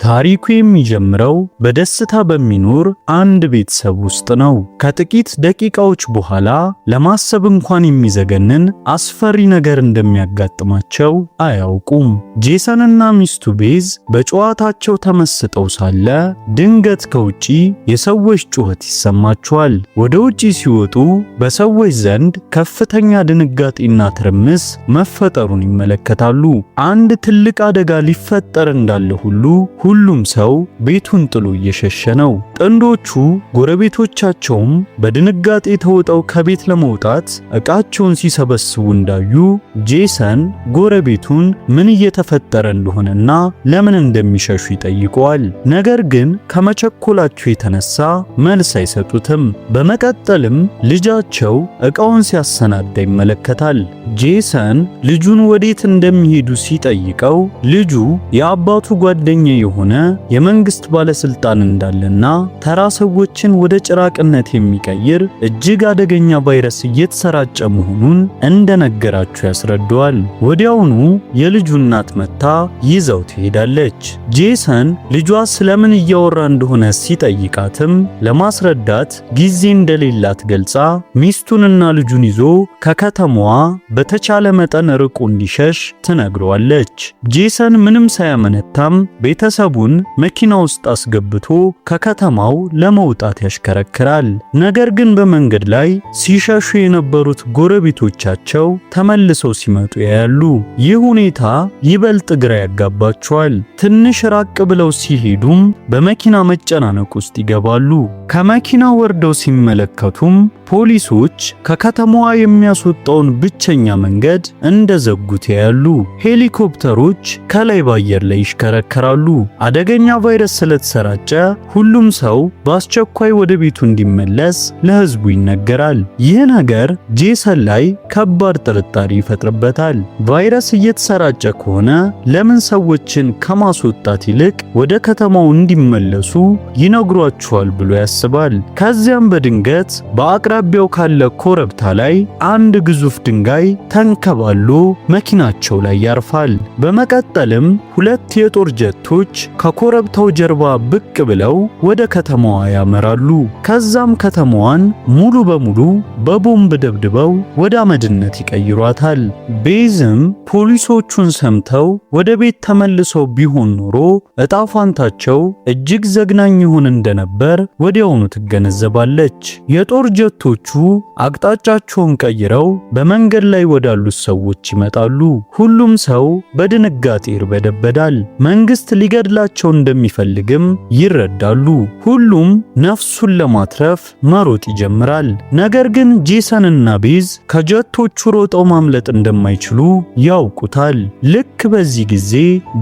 ታሪኩ የሚጀምረው በደስታ በሚኖር አንድ ቤተሰብ ውስጥ ነው። ከጥቂት ደቂቃዎች በኋላ ለማሰብ እንኳን የሚዘገንን አስፈሪ ነገር እንደሚያጋጥማቸው አያውቁም። ጄሰንና ሚስቱ ቤዝ በጨዋታቸው ተመስጠው ሳለ ድንገት ከውጪ የሰዎች ጩኸት ይሰማቸዋል። ወደ ውጪ ሲወጡ በሰዎች ዘንድ ከፍተኛ ድንጋጤና ትርምስ መፈጠሩን ይመለከታሉ። አንድ ትልቅ አደጋ ሊፈጠር እንዳለ ሁሉም ሰው ቤቱን ጥሎ እየሸሸ ነው። ጥንዶቹ ጎረቤቶቻቸውም በድንጋጤ ተውጠው ከቤት ለመውጣት ዕቃቸውን ሲሰበስቡ እንዳዩ ጄሰን ጎረቤቱን ምን እየተፈጠረ እንደሆነና ለምን እንደሚሸሹ ይጠይቀዋል። ነገር ግን ከመቸኮላቸው የተነሳ መልስ አይሰጡትም። በመቀጠልም ልጃቸው ዕቃውን ሲያሰናዳ ይመለከታል። ጄሰን ልጁን ወዴት እንደሚሄዱ ሲጠይቀው ልጁ የአባቱ ጓደኛ የሆነ የመንግስት ባለስልጣን እንዳለና ተራ ሰዎችን ወደ ጭራቅነት የሚቀይር እጅግ አደገኛ ቫይረስ እየተሰራጨ መሆኑን እንደነገራቸው ያስረዳዋል። ወዲያውኑ የልጁ እናት መታ ይዘው ትሄዳለች። ጄሰን ልጇ ስለምን እያወራ እንደሆነ ሲጠይቃትም ለማስረዳት ጊዜ እንደሌላት ገልጻ ሚስቱንና ልጁን ይዞ ከከተማዋ በተቻለ መጠን ርቆ እንዲሸሽ ትነግረዋለች። ጄሰን ምንም ሳያመነታም ቤተሰቡን መኪና ውስጥ አስገብቶ ከከተማው ለመውጣት ያሽከረክራል። ነገር ግን በመንገድ ላይ ሲሸሹ የነበሩት ጎረቤቶቻቸው ተመልሰው ሲመጡ ያያሉ። ይህ ሁኔታ ይበልጥ ግራ ያጋባቸዋል። ትንሽ ራቅ ብለው ሲሄዱም በመኪና መጨናነቅ ውስጥ ይገባሉ። ከመኪና ወርደው ሲመለከቱም ፖሊሶች ከከተማዋ የሚያስወጣውን ብቸኛ መንገድ እንደዘጉት ያያሉ። ሄሊኮፕተሮች ከላይ በአየር ላይ ይሽከረከራሉ። አደገኛ ቫይረስ ስለተሰራጨ ሁሉም ሰው በአስቸኳይ ወደ ቤቱ እንዲመለስ ለሕዝቡ ይነገራል። ይህ ነገር ጄሰን ላይ ከባድ ጥርጣሬ ይፈጥርበታል። ቫይረስ እየተሰራጨ ከሆነ ለምን ሰዎችን ከማስወጣት ይልቅ ወደ ከተማው እንዲመለሱ ይነግሯቸዋል ብሎ ያስባል። ከዚያም በድንገት በአቅራቢያው ካለ ኮረብታ ላይ አንድ ግዙፍ ድንጋይ ተንከባሎ መኪናቸው ላይ ያርፋል። በመቀጠልም ሁለት የጦር ጀቶች ከኮረብታው ጀርባ ብቅ ብለው ወደ ከተማዋ ያመራሉ። ከዛም ከተማዋን ሙሉ በሙሉ በቦምብ ደብድበው ወደ አመድነት ይቀይሯታል። ቤዝም ፖሊሶቹን ሰምተው ወደ ቤት ተመልሰው ቢሆን ኖሮ ዕጣ ፋንታቸው እጅግ ዘግናኝ ይሆን እንደነበር ወዲያውኑ ትገነዘባለች። የጦር ጀቶቹ አቅጣጫቸውን ቀይረው በመንገድ ላይ ወዳሉት ሰዎች ይመጣሉ። ሁሉም ሰው በድንጋጤ ይርበደበዳል። መንግስት ሊገድላቸው እንደሚፈልግም ይረዳሉ። ሁሉም ነፍሱን ለማትረፍ መሮጥ ይጀምራል። ነገር ግን ጄሰንና ቤዝ ከጀቶቹ ሮጠው ማምለጥ እንደማይችሉ ያውቁታል። ልክ በዚህ ጊዜ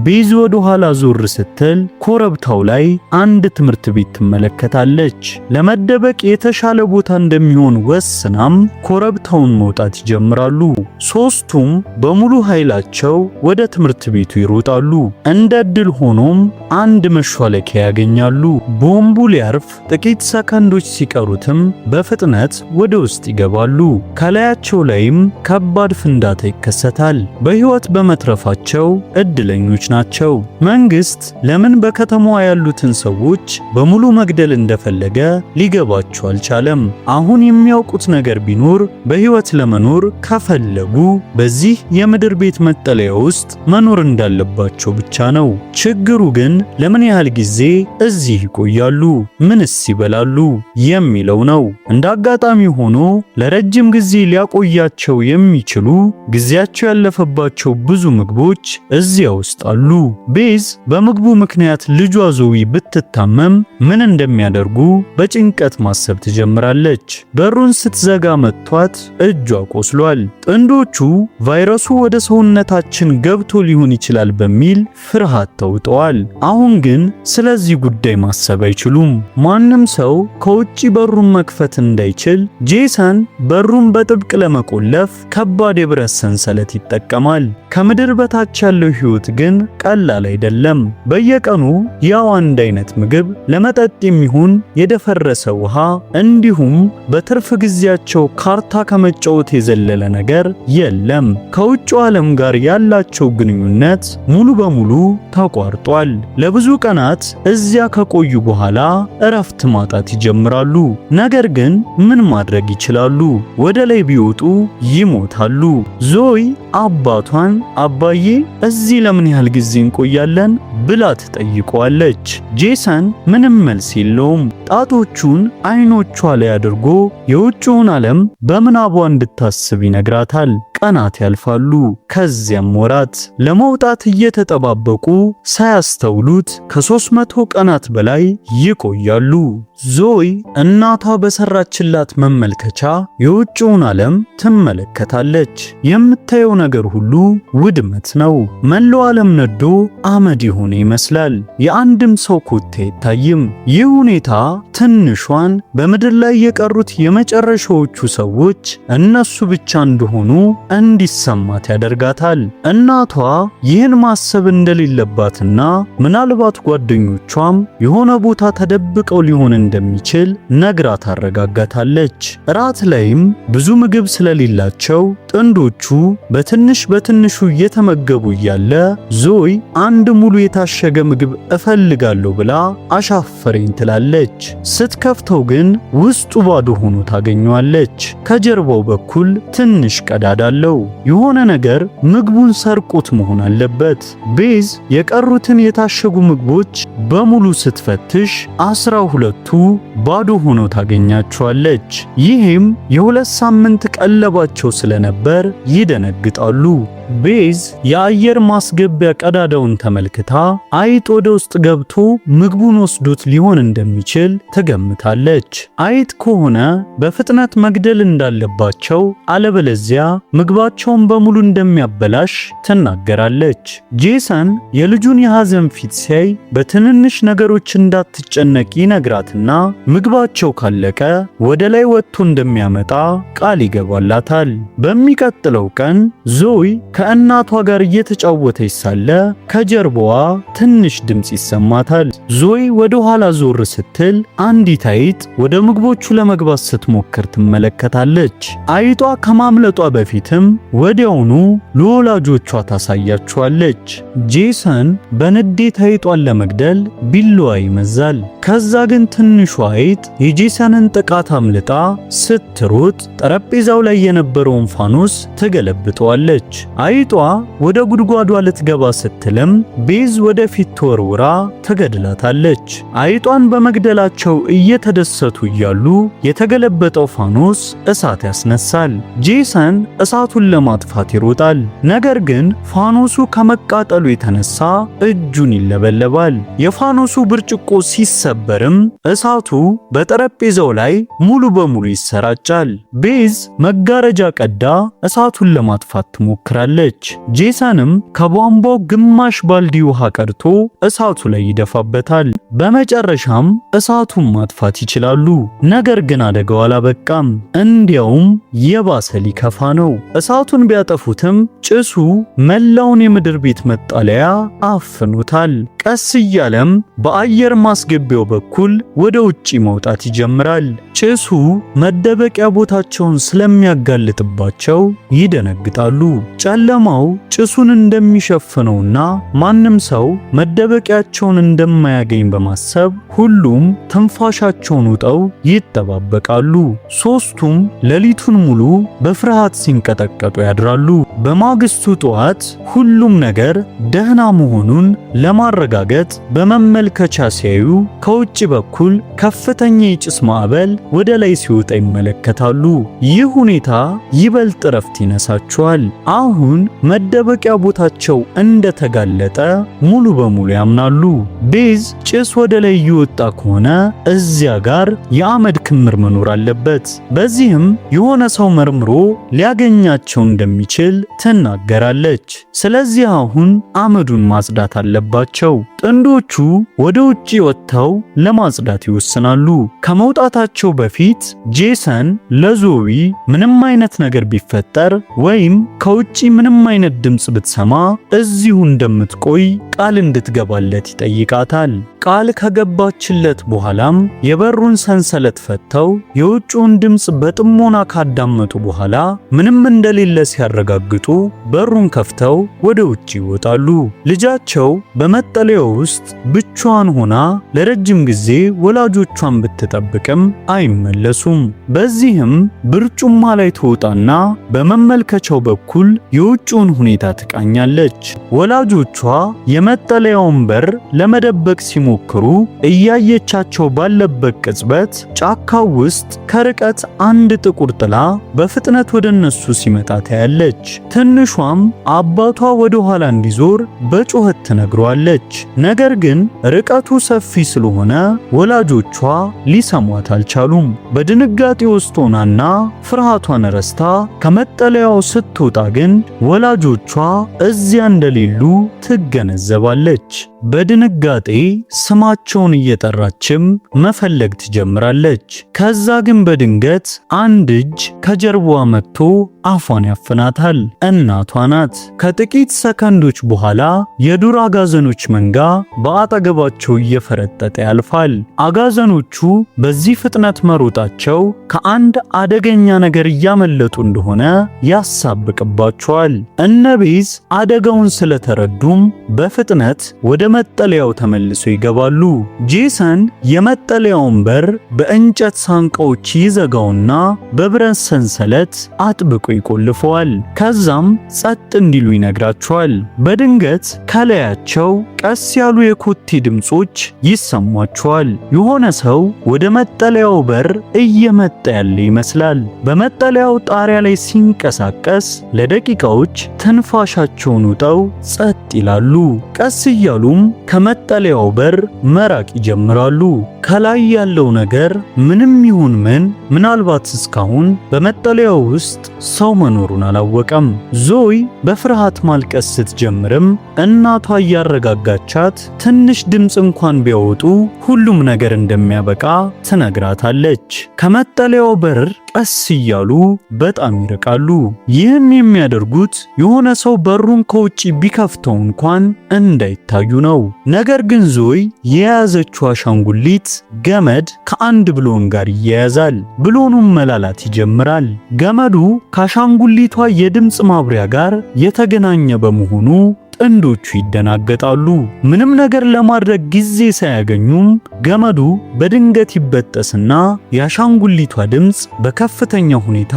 ቤዝ ወደ ኋላ ዞር ስትል ኮረብታው ላይ አንድ ትምህርት ቤት ትመለከታለች። ለመደበቅ የተሻለ ቦታ እንደሚሆን ወስናም ኮረብታውን መውጣት ይጀምራሉ። ሶስቱም በሙሉ ኃይላቸው ወደ ትምህርት ቤቱ ይሮጣሉ። እንደ ዕድል ሆኖም አንድ መሿለኪያ ያገኛሉ። ቦምቡ ሊያርፍ ጥቂት ሰከንዶች ሲቀሩትም በፍጥነት ወደ ውስጥ ይገባሉ። ከላያቸው ላይም ከባድ ፍንዳታ ይከሰታል። በሕይወት በመትረፋቸው እድለኞች ናቸው። መንግስት ለምን በከተማዋ ያሉትን ሰዎች በሙሉ መግደል እንደፈለገ ሊገባቸው አልቻለም። አሁን የሚያውቁት ነገር ቢኖር በሕይወት ለመኖር ከፈለጉ በዚህ የምድር ቤት መጠለያ ውስጥ መኖር እንዳለባቸው ብቻ ነው። ችግሩ ግን ለምን ያህል ጊዜ እዚህ ይቆያሉ፣ ምንስ ይበላሉ የሚለው ነው። እንደ አጋጣሚ ሆኖ ለረጅም ጊዜ ሊያቆያቸው የሚችሉ ጊዜያቸው ያለፈባቸው ብዙ ምግቦች እዚያ ውስጥ አሉ። ቤዝ በምግቡ ምክንያት ልጇ ዞዊ ብትታመም ምን እንደሚያደርጉ በጭንቀት ማሰብ ትጀምራለች። በሩን ስትዘጋ መጥቷት እጇ ቆስሏል። ጥንዶቹ ቫይረሱ ወደ ሰውነታችን ገብቶ ሊሆን ይችላል በሚል ፍርሃት ተውጠዋል። አሁን ግን ስለዚህ ጉዳይ ማሰብ አይችሉም። ማንም ሰው ከውጪ በሩን መክፈት እንዳይችል ጄሰን በሩን በጥብቅ ለመቆለፍ ከባድ የብረት ሰንሰለት ይጠቀማል። ከምድር በታች ያለው ሕይወት ግን ቀላል አይደለም። በየቀኑ ያው አንድ አይነት ምግብ፣ ለመጠጥ የሚሆን የደፈረሰ ውሃ እንዲሁም በትርፍ ጊዜያቸው ካርታ ከመጫወት የዘለለ ነገር የለም። ከውጭው ዓለም ጋር ያላቸው ግንኙነት ሙሉ በሙሉ ተቋርጧል። ለብዙ ቀናት እዚያ ከቆዩ በኋላ እረፍት ማጣት ይጀምራሉ። ነገር ግን ምን ማድረግ ይችላሉ? ወደ ላይ ቢወጡ ይሞታሉ። ዞይ አባቷን አባዬ እዚህ ለምን ያህል ጊዜ እንቆያለን ብላ ትጠይቀዋለች። ጄሰን ምንም መልስ የለውም። ጣቶቹን አይኖቿ ላይ አድርጎ የውጭውን ዓለም በምናቧ እንድታስብ ይነግራታል። ቀናት ያልፋሉ። ከዚያም ወራት ለመውጣት እየተጠባበቁ ሳያስተውሉት ከ300 ቀናት በላይ ይቆያሉ። ዞይ እናቷ በሰራችላት መመልከቻ የውጭውን ዓለም ትመለከታለች። የምታየው ነገር ሁሉ ውድመት ነው። መላው ዓለም ነዶ አመድ የሆነ ይመስላል። የአንድም ሰው ኮቴ አይታይም። ይህ ሁኔታ ትንሿን በምድር ላይ የቀሩት የመጨረሻዎቹ ሰዎች እነሱ ብቻ እንደሆኑ እንዲሰማት ያደርጋታል። እናቷ ይህን ማሰብ እንደሌለባትና ምናልባት ጓደኞቿም የሆነ ቦታ ተደብቀው ሊሆን እንደሚችል ነግራ ታረጋጋታለች። ራት ላይም ብዙ ምግብ ስለሌላቸው ጥንዶቹ በትንሹ እየተመገቡ እያለ ዞይ አንድ ሙሉ የታሸገ ምግብ እፈልጋለሁ ብላ አሻፈረኝ ትላለች። ስትከፍተው ግን ውስጡ ባዶ ሆኖ ታገኘዋለች። ከጀርባው በኩል ትንሽ ቀዳዳ አለው። የሆነ ነገር ምግቡን ሰርቆት መሆን አለበት። ቤዝ የቀሩትን የታሸጉ ምግቦች በሙሉ ስትፈትሽ 12ቱ ባዶ ሆኖ ታገኛቸዋለች። ይህም የ2 ሳምንት ቀለባቸው ስለነበር ይደነግጣሉ። ቤዝ የአየር ማስገቢያ ቀዳዳውን ተመልክታ አይጥ ወደ ውስጥ ገብቶ ምግቡን ወስዶት ሊሆን እንደሚችል ትገምታለች። አይጥ ከሆነ በፍጥነት መግደል እንዳለባቸው፣ አለበለዚያ ምግባቸውን በሙሉ እንደሚያበላሽ ትናገራለች። ጄሰን የልጁን የሐዘን ፊት ሲያይ በትንንሽ ነገሮች እንዳትጨነቅ ይነግራትና ምግባቸው ካለቀ ወደ ላይ ወጥቶ እንደሚያመጣ ቃል ይገባላታል። በሚቀጥለው ቀን ዞይ ከእናቷ ጋር እየተጫወተች ሳለ ከጀርባዋ ትንሽ ድምጽ ይሰማታል። ዞይ ወደ ኋላ ዞር ስትል አንዲት አይጥ ወደ ምግቦቹ ለመግባት ስትሞክር ትመለከታለች። አይጧ ከማምለጧ በፊትም ወዲያውኑ ለወላጆቿ ታሳያቸዋለች። ጄሰን በንዴት አይጧን ለመግደል ቢላዋ ይመዛል። ከዛ ግን ትንሿ አይጥ የጄሰንን ጥቃት አምልጣ ስትሮጥ ጠረጴዛው ላይ የነበረውን ፋኖስ ትገለብጠዋለች። አይጧ ወደ ጉድጓዷ ልትገባ ስትልም ቤዝ ወደፊት ተወርውራ ትገድላታለች። አይጧን በመግደላቸው እየተደሰቱ እያሉ የተገለበጠው ፋኖስ እሳት ያስነሳል። ጄሰን እሳቱን ለማጥፋት ይሮጣል። ነገር ግን ፋኖሱ ከመቃጠሉ የተነሳ እጁን ይለበለባል። የፋኖሱ ብርጭቆ ሲሰበርም እሳቱ በጠረጴዛው ላይ ሙሉ በሙሉ ይሰራጫል። ቤዝ መጋረጃ ቀዳ እሳቱን ለማጥፋት ትሞክራለች። ጄሰንም ከቧንቧው ግማሽ ባልዲ ውሃ ቀድቶ እሳቱ ላይ ይደፋበታል። በመጨረሻም እሳቱን ማጥፋት ይችላሉ። ነገር ግን አደጋው አላበቃም። እንዲያውም የባሰ ሊከፋ ነው። እሳቱን ቢያጠፉትም ጭሱ መላውን የምድር ቤት መጣለያ አፍኖታል። ቀስ እያለም በአየር ማስገቢያው በኩል ወደ ውጪ መውጣት ይጀምራል። ጭሱ መደበቂያ ቦታቸውን ስለሚያጋልጥባቸው ይደነግጣሉ። ጨለማው ጭሱን እንደሚሸፍነውና ማንም ሰው መደበቂያቸውን እንደማያገኝ በማሰብ ሁሉም ትንፋሻቸውን ውጠው ይጠባበቃሉ። ሶስቱም ሌሊቱን ሙሉ በፍርሃት ሲንቀጠቀጡ ያድራሉ። በማግስቱ ጠዋት ሁሉም ነገር ደህና መሆኑን ለማረጋገጥ በመመልከቻ ሲያዩ ከውጭ በኩል ከፍተኛ የጭስ ማዕበል ወደ ላይ ሲወጣ ይመለከታሉ። ይህ ሁኔታ ይበልጥ እረፍት ይነሳቸዋል። አሁን መደበቂያ ቦታቸው እንደተጋለጠ ሙሉ በሙሉ ያምናሉ። ቤዝ ጭስ ወደ ላይ እየወጣ ከሆነ እዚያ ጋር የአመድ ክምር መኖር አለበት። በዚህም የሆነ ሰው መርምሮ ሊያገኛቸው እንደሚችል ትናገራለች። ስለዚህ አሁን አመዱን ማጽዳት አለባቸው። ጥንዶቹ ወደ ውጪ ወጥተው ለማጽዳት ይወስናሉ። ከመውጣታቸው በፊት ጄሰን ለዞዊ ምንም አይነት ነገር ቢፈጠር ወይም ከውጪ ምንም አይነት ድምጽ ብትሰማ እዚሁ እንደምትቆይ ቃል እንድትገባለት ይጠይቃታል። ቃል ከገባችለት በኋላም የበሩን ሰንሰለት ፈቶ ወጥተው የውጭውን ድምፅ በጥሞና ካዳመጡ በኋላ ምንም እንደሌለ ሲያረጋግጡ በሩን ከፍተው ወደ ውጭ ይወጣሉ። ልጃቸው በመጠለያው ውስጥ ብቻዋን ሆና ለረጅም ጊዜ ወላጆቿን ብትጠብቅም አይመለሱም። በዚህም ብርጩማ ላይ ትወጣና በመመልከቻው በኩል የውጭውን ሁኔታ ትቃኛለች። ወላጆቿ የመጠለያውን በር ለመደበቅ ሲሞክሩ እያየቻቸው ባለበት ቅጽበት ጫካው ውስጥ ከርቀት አንድ ጥቁር ጥላ በፍጥነት ወደ እነሱ ሲመጣ ታያለች። ትንሿም አባቷ ወደ ኋላ እንዲዞር በጩኸት ትነግረዋለች። ነገር ግን ርቀቱ ሰፊ ስለሆነ ወላጆቿ ሊሰሟት አልቻሉም። በድንጋጤ ውስጥ ሆናና ፍርሃቷን ረስታ ከመጠለያው ስትወጣ ግን ወላጆቿ እዚያ እንደሌሉ ትገነዘባለች። በድንጋጤ ስማቸውን እየጠራችም መፈለግ ትጀምራለች። ከዛ ግን በድንገት አንድ እጅ ከጀርባዋ መጥቶ አፏን ያፍናታል። እናቷ ናት። ከጥቂት ሰከንዶች በኋላ የዱር አጋዘኖች መንጋ በአጠገባቸው እየፈረጠጠ ያልፋል። አጋዘኖቹ በዚህ ፍጥነት መሮጣቸው ከአንድ አደገኛ ነገር እያመለጡ እንደሆነ ያሳብቅባቸዋል። እነ ቤዝ አደጋውን ስለተረዱም በፍጥነት ወደ መጠለያው ተመልሶ ይገባሉ። ጄሰን የመጠለያውን በር በእንጨት ሳንቃዎች ይዘጋውና በብረት ሰንሰለት አጥብቆ ይቆልፈዋል። ከዛም ጸጥ እንዲሉ ይነግራቸዋል። በድንገት ከላያቸው ቀስ ያሉ የኮቴ ድምጾች ይሰሟቸዋል። የሆነ ሰው ወደ መጠለያው በር እየመጣ ያለ ይመስላል። በመጠለያው ጣሪያ ላይ ሲንቀሳቀስ ለደቂቃዎች ትንፋሻቸውን ውጠው ጸጥ ይላሉ። ቀስ እያሉም ከመጠለያው በር መራቅ ይጀምራሉ። ከላይ ያለው ነገር ምንም ይሁን ምን ምናልባት እስካሁን በመጠለያው ውስጥ ሰው መኖሩን አላወቀም። ዞይ በፍርሃት ማልቀስ ስትጀምርም እናቷ እያረጋጋቻት ትንሽ ድምፅ እንኳን ቢያወጡ ሁሉም ነገር እንደሚያበቃ ትነግራታለች። ከመጠለያው በር ቀስ እያሉ በጣም ይርቃሉ። ይህን የሚያደርጉት የሆነ ሰው በሩን ከውጪ ቢከፍተው እንኳን እንዳይታዩ ነው። ነገር ግን ዞይ የያዘችው አሻንጉሊት ገመድ ከአንድ ብሎን ጋር ይያያዛል። ብሎኑም መላላት ይጀምራል። ገመዱ ከአሻንጉሊቷ የድምፅ ማብሪያ ጋር የተገናኘ በመሆኑ ጥንዶቹ ይደናገጣሉ። ምንም ነገር ለማድረግ ጊዜ ሳያገኙም ገመዱ በድንገት ይበጠስና የአሻንጉሊቷ ድምፅ በከፍተኛ ሁኔታ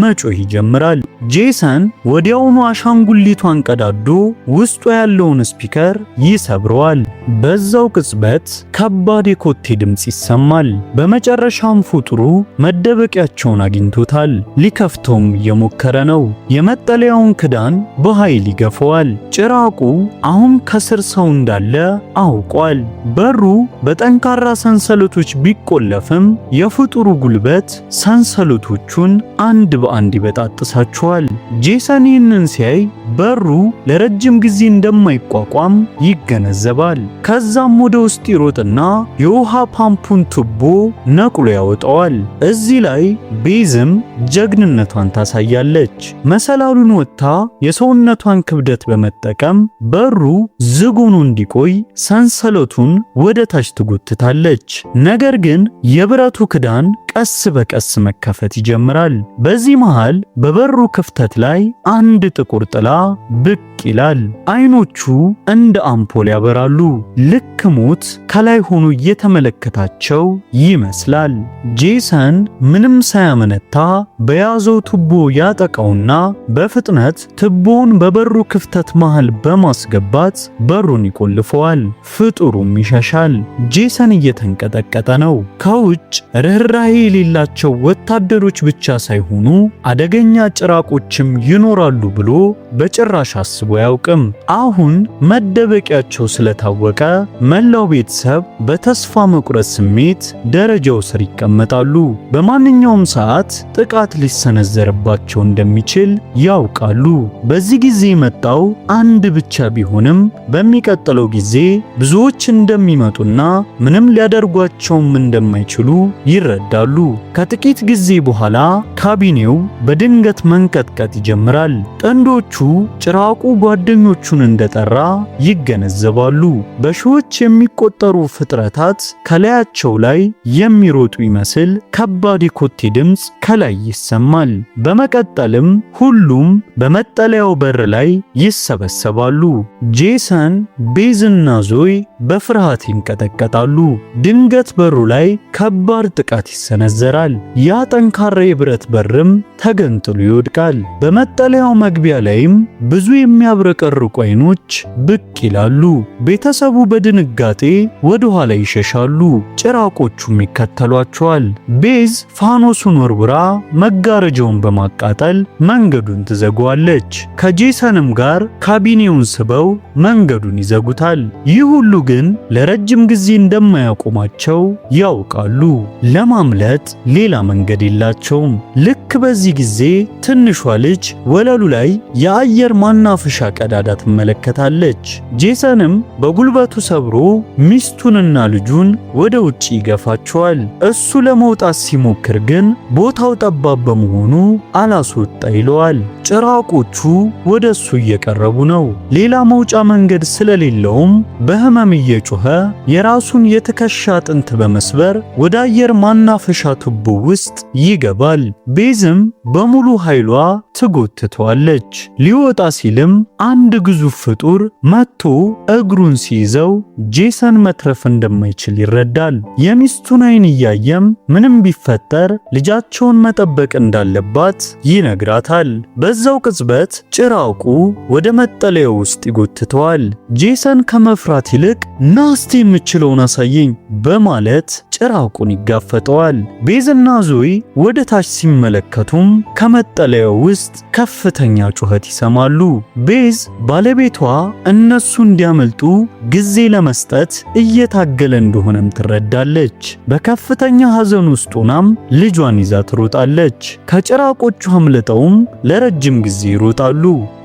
መጮህ ይጀምራል። ጄሰን ወዲያውኑ አሻንጉሊቷን ቀዳዶ ውስጡ ያለውን ስፒከር ይሰብረዋል። በዛው ቅጽበት ከባድ የኮቴ ድምፅ ይሰማል። በመጨረሻም ፍጡሩ መደበቂያቸውን አግኝቶታል። ሊከፍተውም እየሞከረ ነው። የመጠለያውን ክዳን በኃይል ይገፈዋል። ጭራቁ አሁን ከስር ሰው እንዳለ አውቋል። በሩ በጠንካራ ሰንሰለቶች ቢቆለፍም የፍጡሩ ጉልበት ሰንሰለቶቹን አንድ በአንድ ይበጣጥሳቸዋል። ጄሰን ይህንን ሲያይ በሩ ለረጅም ጊዜ እንደማይቋቋም ይገነዘባል። ከዛም ወደ ውስጥ ይሮጥና የውሃ ፓምፑን ቱቦ ነቅሎ ያወጣዋል። እዚህ ላይ ቤዝም ጀግንነቷን ታሳያለች። መሰላሉን ወጥታ የሰውነቷን ክብደት በመጠቀም በሩ ዝግ ሆኖ እንዲቆይ ሰንሰለቱን ወደ ታች ትጎትታለች። ነገር ግን የብረቱ ክዳን ቀስ በቀስ መከፈት ይጀምራል። በዚህ መሃል በበሩ ክፍተት ላይ አንድ ጥቁር ጥላ ብቅ ይላል። አይኖቹ እንደ አምፖል ያበራሉ። ልክ ሞት ከላይ ሆኖ እየተመለከታቸው ይመስላል። ጄሰን ምንም ሳያመነታ በያዘው ቱቦ ያጠቃውና በፍጥነት ቱቦውን በበሩ ክፍተት መሃል በማስገባት በሩን ይቆልፈዋል። ፍጡሩም ይሸሻል። ጄሰን እየተንቀጠቀጠ ነው። ከውጭ ርኅራኄ የሌላቸው ወታደሮች ብቻ ሳይሆኑ አደገኛ ጭራቆችም ይኖራሉ ብሎ በጭራሽ አስቦ አያውቅም። አሁን መደበቂያቸው ስለታወቀ መላው ቤተሰብ በተስፋ መቁረጥ ስሜት ደረጃው ስር ይቀመጣሉ። በማንኛውም ሰዓት ጥቃት ሊሰነዘርባቸው እንደሚችል ያውቃሉ። በዚህ ጊዜ የመጣው አንድ ብቻ ቢሆንም በሚቀጥለው ጊዜ ብዙዎች እንደሚመጡና ምንም ሊያደርጓቸውም እንደማይችሉ ይረዳሉ። ከጥቂት ጊዜ በኋላ ካቢኔው በድንገት መንቀጥቀጥ ይጀምራል። ጥንዶቹ ጭራቁ ጓደኞቹን እንደጠራ ይገነዘባሉ። በሺዎች የሚቆጠሩ ፍጥረታት ከላያቸው ላይ የሚሮጡ ይመስል ከባድ የኮቴ ድምፅ ከላይ ይሰማል። በመቀጠልም ሁሉም በመጠለያው በር ላይ ይሰበሰባሉ። ጄሰን፣ ቤዝና ዞይ በፍርሃት ይንቀጠቀጣሉ። ድንገት በሩ ላይ ከባድ ጥቃት ይሰነዘራል። ያ ጠንካራ የብረት በርም ተገንጥሎ ይወድቃል። በመጠለያው መግቢያ ላይም ብዙ የሚያብረቀርቁ አይኖች ብቅ ይላሉ። ቤተሰቡ በድንጋጤ ወደ ኋላ ይሸሻሉ። ጭራቆቹም ይከተሏቸዋል። ቤዝ ፋኖሱን ወርውራ መጋረጃውን በማቃጠል መንገዱን ትዘጋዋለች። ከጄሰንም ጋር ካቢኔውን ስበው መንገዱን ይዘጉታል። ይህ ሁሉ ግን ለረጅም ጊዜ እንደማያቆማቸው ያውቃሉ። ለማምለጥ ሌላ መንገድ የላቸውም። ልክ በዚህ ጊዜ ትንሿ ልጅ ወለሉ ላይ የአየር ማናፈሻ ቀዳዳ ትመለከታለች። ጄሰንም በጉልበቱ ሰብሮ ሚስቱንና ልጁን ወደ ውጭ ይገፋቸዋል። እሱ ለመውጣት ሲሞክር ግን ቦታው ጠባብ በመሆኑ አላስወጣ ይለዋል። ጭራቆቹ ወደ እሱ እየቀረቡ ነው። ሌላ መውጫ መንገድ ስለሌለውም በህመም እየጮኸ የራሱን የትከሻ አጥንት በመስበር ወደ አየር ማናፈሻ ቱቦ ውስጥ ይገባል። ቤዝም በሙሉ ኃይሏ ትጎትተዋለች። ሊወጣ ሲልም አንድ ግዙፍ ፍጡር መጥቶ እግሩን ሲይዘው ጄሰን መትረፍ እንደማይችል ይረዳል። የሚስቱን አይን እያየም ምንም ቢፈጠር ልጃቸውን መጠበቅ እንዳለባት ይነግራታል። በዛው ቅጽበት ጭራቁ ወደ መጠለያው ውስጥ ይጎትተዋል። ጄሰን ከመፍራት ይልቅ ናስቲ የምችለውን አሳየኝ በማለት ጭራቁን ይጋፈጠዋል። ቤዝና ዞይ ወደ ታች ሲመለከቱም ከመጠለያው ውስጥ ከፍተኛ ጩኸት ይሰማሉ። ቤዝ ባለቤቷ እነሱ እንዲያመልጡ ጊዜ ለመስጠት እየታገለ እንደሆነም ትረዳለች። በከፍተኛ ሐዘን ውስጥ ሆናም ልጇን ይዛ ትሮጣለች። ከጭራቆቹ አምልጠውም ለረጅም ጊዜ ይሮጣሉ።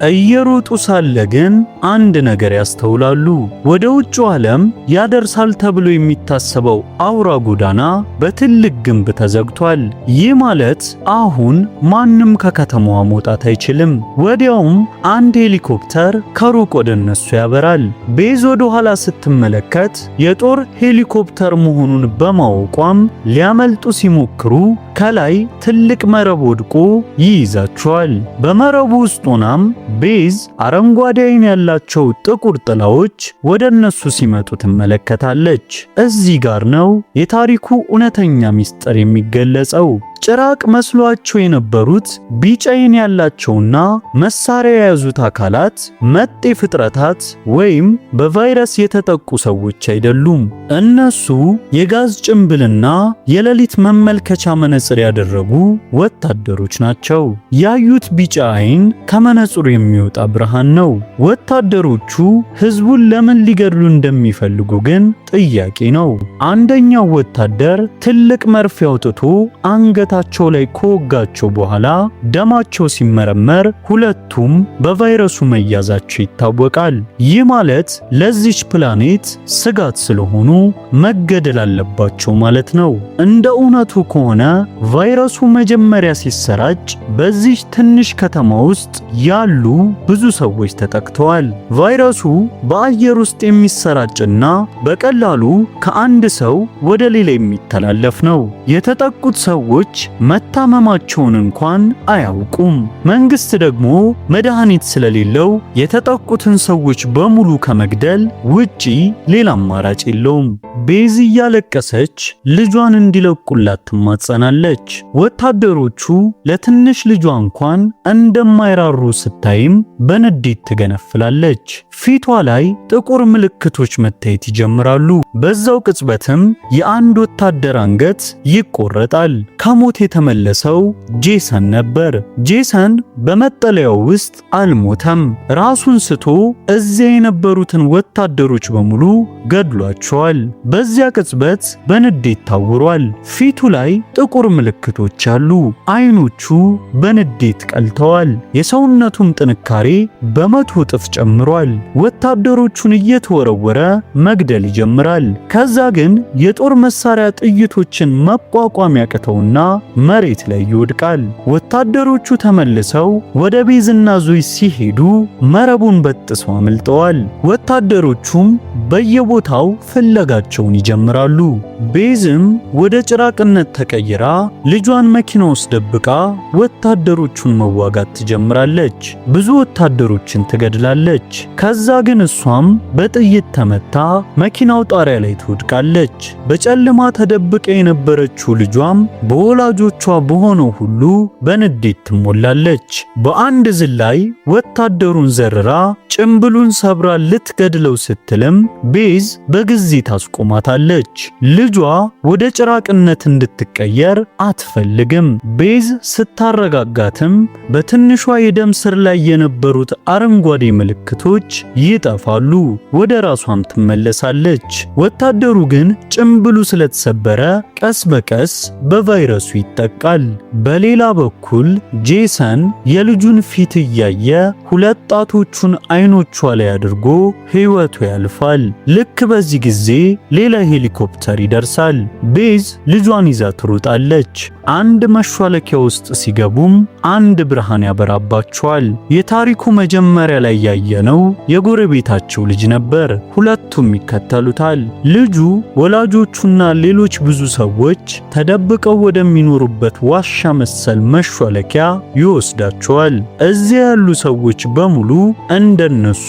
እየሮጡ ሳለ ግን አንድ ነገር ያስተውላሉ። ወደ ውጭው ዓለም ያደርሳል ተብሎ የሚታሰበው አውራ ጎዳና በትልቅ ግንብ ተዘግቷል። ይህ ማለት አሁን ማንም ከከተማዋ መውጣት አይችልም። ወዲያውም አንድ ሄሊኮፕተር ከሩቅ ወደ እነሱ ያበራል። ቤዝ ወደ ኋላ ስትመለከት የጦር ሄሊኮፕተር መሆኑን በማወቋም ሊያመልጡ ሲሞክሩ ከላይ ትልቅ መረብ ወድቆ ይይዛቸዋል። በመረቡ ውስጥ ሆናም ቤዝ አረንጓዴ አይን ያላቸው ጥቁር ጥላዎች ወደ እነሱ ሲመጡ ትመለከታለች። እዚህ ጋር ነው የታሪኩ እውነተኛ ምስጢር የሚገለጸው። ጭራቅ መስሏቸው የነበሩት ቢጫ አይን ያላቸውና መሳሪያ የያዙት አካላት መጤ ፍጥረታት ወይም በቫይረስ የተጠቁ ሰዎች አይደሉም። እነሱ የጋዝ ጭንብልና የሌሊት መመልከቻ መነጽር ያደረጉ ወታደሮች ናቸው። ያዩት ቢጫ አይን ከመነጽሩ የሚወጣ ብርሃን ነው። ወታደሮቹ ህዝቡን ለምን ሊገድሉ እንደሚፈልጉ ግን ጥያቄ ነው። አንደኛው ወታደር ትልቅ መርፌ አውጥቶ አንገታቸው ላይ ከወጋቸው በኋላ ደማቸው ሲመረመር ሁለቱም በቫይረሱ መያዛቸው ይታወቃል። ይህ ማለት ለዚች ፕላኔት ስጋት ስለሆኑ መገደል አለባቸው ማለት ነው። እንደ እውነቱ ከሆነ ቫይረሱ መጀመሪያ ሲሰራጭ በዚህ ትንሽ ከተማ ውስጥ ያሉ ብዙ ሰዎች ተጠቅተዋል። ቫይረሱ በአየር ውስጥ የሚሰራጭና በቀላሉ ከአንድ ሰው ወደ ሌላ የሚተላለፍ ነው። የተጠቁት ሰዎች መታመማቸውን እንኳን አያውቁም። መንግስት ደግሞ መድኃኒት ስለሌለው የተጠቁትን ሰዎች በሙሉ ከመግደል ውጪ ሌላ አማራጭ የለውም። ቤዝ እያለቀሰች ልጇን እንዲለቁላት ትማጸናለች። ወታደሮቹ ለትንሽ ልጇ እንኳን እንደማይራሩ ስታይም በንዴት ትገነፍላለች። ፊቷ ላይ ጥቁር ምልክቶች መታየት ይጀምራሉ። በዛው ቅጽበትም የአንድ ወታደር አንገት ይቆረጣል። ከሞት የተመለሰው ጄሰን ነበር። ጄሰን በመጠለያው ውስጥ አልሞተም። ራሱን ስቶ እዚያ የነበሩትን ወታደሮች በሙሉ ገድሏቸዋል። በዚያ ቅጽበት በንዴት ታውሯል። ፊቱ ላይ ጥቁር ምልክቶች አሉ። አይኖቹ በንዴት ቀልተዋል። የሰውነቱም ጥንካሬ በ100 እጥፍ ጨምሯል። ወታደሮቹን እየተወረወረ መግደል ይጀምራል። ይጀምራል። ከዛ ግን የጦር መሳሪያ ጥይቶችን መቋቋም ያቅተውና መሬት ላይ ይወድቃል። ወታደሮቹ ተመልሰው ወደ ቤዝና ዞይ ሲሄዱ መረቡን በጥሰው አምልጠዋል። ወታደሮቹም በየቦታው ፍለጋቸውን ይጀምራሉ። ቤዝም ወደ ጭራቅነት ተቀይራ ልጇን መኪና ውስጥ ደብቃ ወታደሮቹን መዋጋት ትጀምራለች። ብዙ ወታደሮችን ትገድላለች። ከዛ ግን እሷም በጥይት ተመታ መኪናው ጣሪያ ላይ ትወድቃለች። በጨለማ ተደብቃ የነበረችው ልጇም በወላጆቿ በሆነው ሁሉ በንዴት ትሞላለች። በአንድ ዝላይ ወታደሩን ዘርራ ጭምብሉን ሰብራ ልትገድለው ስትልም ቤዝ በጊዜ ታስቆማታለች። ልጇ ወደ ጭራቅነት እንድትቀየር አትፈልግም። ቤዝ ስታረጋጋትም በትንሿ የደም ስር ላይ የነበሩት አረንጓዴ ምልክቶች ይጠፋሉ። ወደ ራሷም ትመለሳለች። ወታደሩ ግን ጭምብሉ ስለተሰበረ ቀስ በቀስ በቫይረሱ ይጠቃል። በሌላ በኩል ጄሰን የልጁን ፊት እያየ ሁለት ጣቶቹን አይኖቿ ላይ አድርጎ ሕይወቱ ያልፋል። ልክ በዚህ ጊዜ ሌላ ሄሊኮፕተር ይደርሳል። ቤዝ ልጇን ይዛ ትሮጣለች። አንድ መሿለኪያ ውስጥ ሲገቡም አንድ ብርሃን ያበራባቸዋል። የታሪኩ መጀመሪያ ላይ ያየነው የጎረቤታቸው ልጅ ነበር። ሁለቱም ይከተሉታል። ልጁ ወላጆቹና ሌሎች ብዙ ሰዎች ተደብቀው ወደሚኖሩበት ዋሻ መሰል መሿለኪያ ይወስዳቸዋል። እዚያ ያሉ ሰዎች በሙሉ እንደነሱ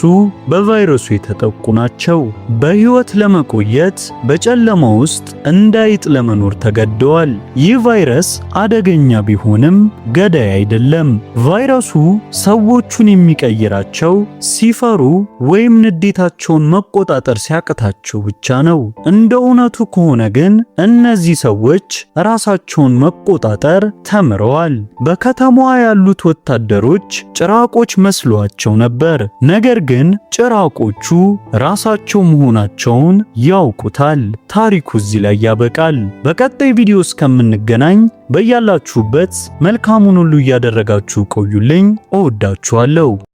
በቫይረሱ የተጠቁ ናቸው። በሕይወት ለመቆየት በጨለማ ውስጥ እንዳይጥ ለመኖር ተገደዋል። ይህ ቫይረስ አደገኛ ቢሆንም ገዳይ አይደለም። ቫይረሱ ሰዎቹን የሚቀይራቸው ሲፈሩ ወይም ንዴታቸውን መቆጣጠር ሲያቅታቸው ብቻ ነው። እንደ እውነቱ ከሆነ ግን እነዚህ ሰዎች ራሳቸውን መቆጣጠር ተምረዋል። በከተማዋ ያሉት ወታደሮች ጭራቆች መስሏቸው ነበር። ነገር ግን ጭራቆቹ ራሳቸው መሆናቸውን ያውቁታል። ታሪኩ እዚህ ላይ ያበቃል። በቀጣይ ቪዲዮ እስከምንገናኝ በያላችሁበት መልካሙን ሁሉ እያደረጋችሁ ቆዩልኝ። እወዳችኋለሁ።